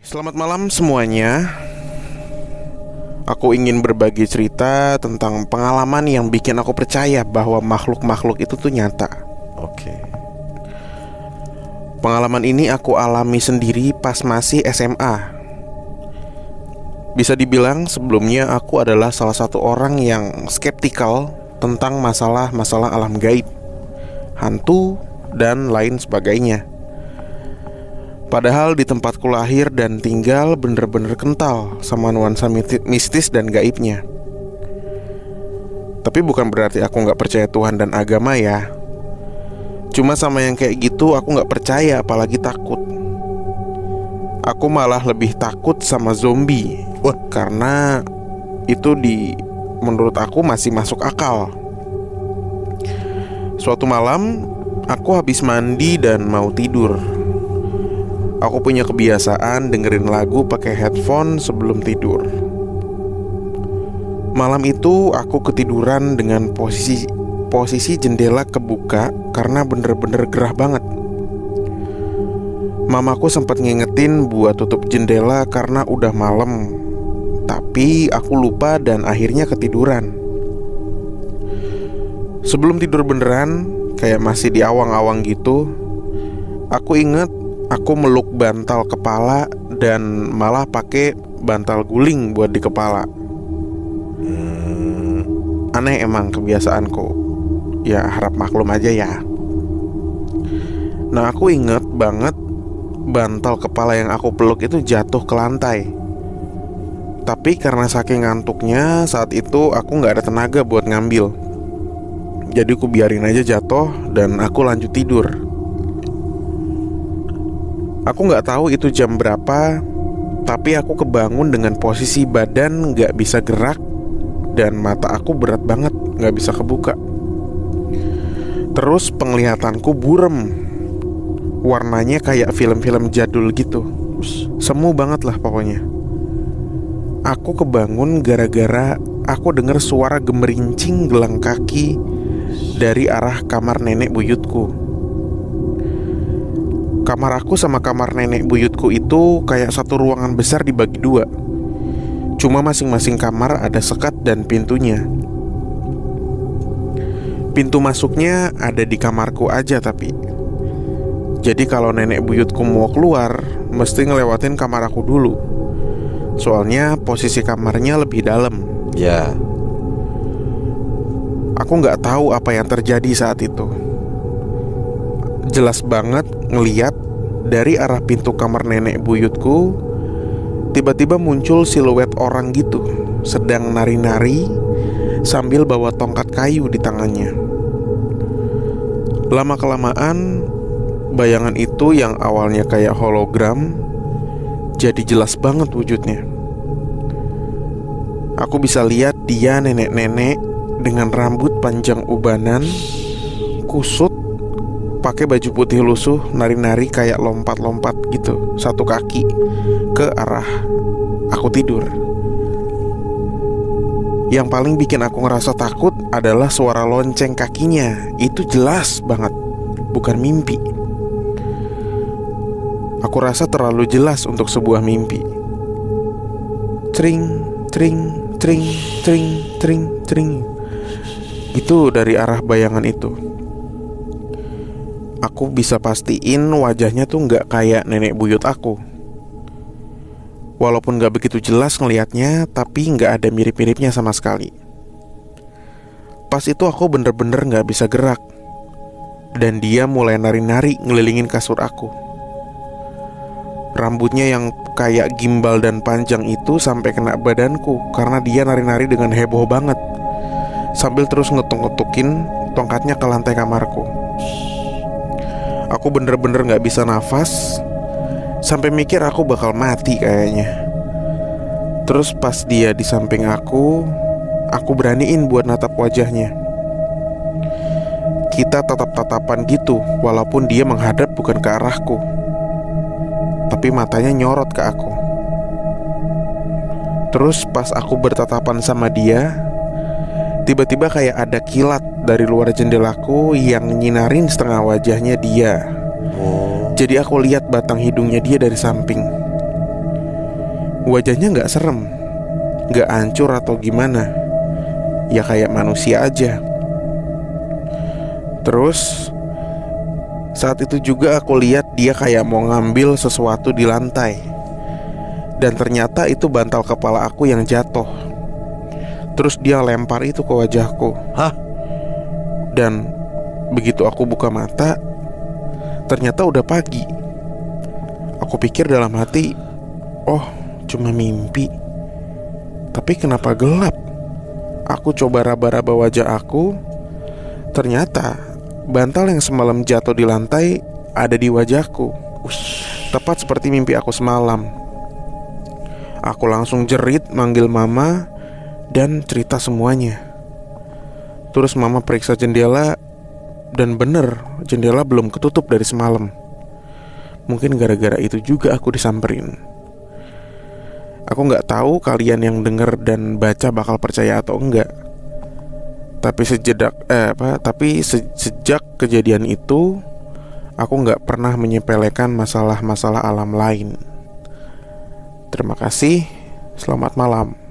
Selamat malam semuanya. Aku ingin berbagi cerita tentang pengalaman yang bikin aku percaya bahwa makhluk-makhluk itu tuh nyata. Oke. Pengalaman ini aku alami sendiri pas masih SMA. Bisa dibilang sebelumnya aku adalah salah satu orang yang skeptikal tentang masalah-masalah alam gaib, hantu, dan lain sebagainya. Padahal di tempatku lahir dan tinggal bener-bener kental sama nuansa mistis dan gaibnya. Tapi bukan berarti aku gak percaya Tuhan dan agama ya. Cuma sama yang kayak gitu aku gak percaya, apalagi takut. Aku malah lebih takut sama zombie. Karena itu menurut aku masih masuk akal. Suatu malam aku habis mandi dan mau tidur. Aku punya kebiasaan dengerin lagu pakai headphone sebelum tidur. Malam itu aku ketiduran dengan posisi jendela kebuka karena bener-bener gerah banget. Mamaku sempat ngingetin buat tutup jendela karena udah malam, tapi aku lupa dan akhirnya ketiduran. Sebelum tidur beneran, kayak masih di awang-awang gitu, aku inget aku meluk bantal kepala dan malah pakai bantal guling buat di kepala. Aneh emang kebiasaanku. Ya harap maklum aja ya. Nah, aku inget banget bantal kepala yang aku peluk itu jatuh ke lantai. Tapi karena saking ngantuknya saat itu aku gak ada tenaga buat ngambil. Jadi aku biarin aja jatuh dan aku lanjut tidur. Aku gak tahu itu jam berapa, tapi aku kebangun dengan posisi badan gak bisa gerak dan mata aku berat banget, gak bisa kebuka. Terus penglihatanku burem, warnanya kayak film-film jadul gitu. Semu banget lah pokoknya. Aku kebangun gara-gara aku dengar suara gemerincing gelang kaki dari arah kamar nenek buyutku. Kamar aku sama kamar nenek buyutku itu kayak satu ruangan besar dibagi dua. Cuma masing-masing kamar ada sekat dan pintunya. Pintu masuknya ada di kamarku aja tapi. Jadi kalau nenek buyutku mau keluar, mesti ngelewatin kamar aku dulu. Soalnya posisi kamarnya lebih dalam. Ya. Aku gak tahu apa yang terjadi saat itu. Jelas banget ngeliat dari arah pintu kamar nenek buyutku, tiba-tiba muncul siluet orang gitu, sedang nari-nari sambil bawa tongkat kayu di tangannya. Lama-kelamaan, bayangan itu yang awalnya kayak hologram jadi jelas banget wujudnya. Aku bisa lihat dia nenek-nenek dengan rambut panjang ubanan, kusut, pakai baju putih lusuh, nari-nari kayak lompat-lompat gitu, satu kaki ke arah aku tidur. Yang paling bikin aku ngerasa takut adalah suara lonceng kakinya. Itu jelas banget, bukan mimpi. Aku rasa terlalu jelas untuk sebuah mimpi. Tring, tring, tring, tring, tring, tring. Itu dari arah bayangan itu. Aku bisa pastiin wajahnya tuh gak kayak nenek buyut aku. Walaupun gak begitu jelas ngelihatnya, tapi gak ada mirip-miripnya sama sekali. Pas itu aku bener-bener gak bisa gerak. Dan dia mulai nari-nari ngelilingin kasur aku. Rambutnya yang kayak gimbal dan panjang itu sampai kena badanku, karena dia nari-nari dengan heboh banget, sambil terus ngetuk-ngetukin tongkatnya ke lantai kamarku. Aku bener-bener gak bisa nafas, sampai mikir aku bakal mati kayaknya. Terus pas dia di samping aku beraniin buat natap wajahnya. Kita tatap-tatapan gitu, walaupun dia menghadap bukan ke arahku, tapi matanya nyorot ke aku. Terus pas aku bertatapan sama dia, tiba-tiba kayak ada kilat dari luar jendelaku yang nyinarin setengah wajahnya dia. Jadi aku lihat batang hidungnya dia dari samping. Wajahnya gak serem, gak hancur atau gimana, ya kayak manusia aja. Terus saat itu juga aku lihat dia kayak mau ngambil sesuatu di lantai. Dan ternyata itu bantal kepala aku yang jatuh. Terus dia lempar itu ke wajahku. Hah? Dan begitu aku buka mata, ternyata udah pagi. Aku pikir dalam hati, oh cuma mimpi. Tapi kenapa gelap? Aku coba raba-raba wajah aku. Ternyata bantal yang semalam jatuh di lantai ada di wajahku. Tepat seperti mimpi aku semalam. Aku langsung jerit manggil mama dan cerita semuanya. Terus mama periksa jendela, dan bener, jendela belum ketutup dari semalam. Mungkin gara-gara itu juga aku disamperin. Aku gak tahu kalian yang denger dan baca bakal percaya atau enggak. Tapi sejak kejadian itu, aku gak pernah menyepelekan masalah-masalah alam lain. Terima kasih, selamat malam.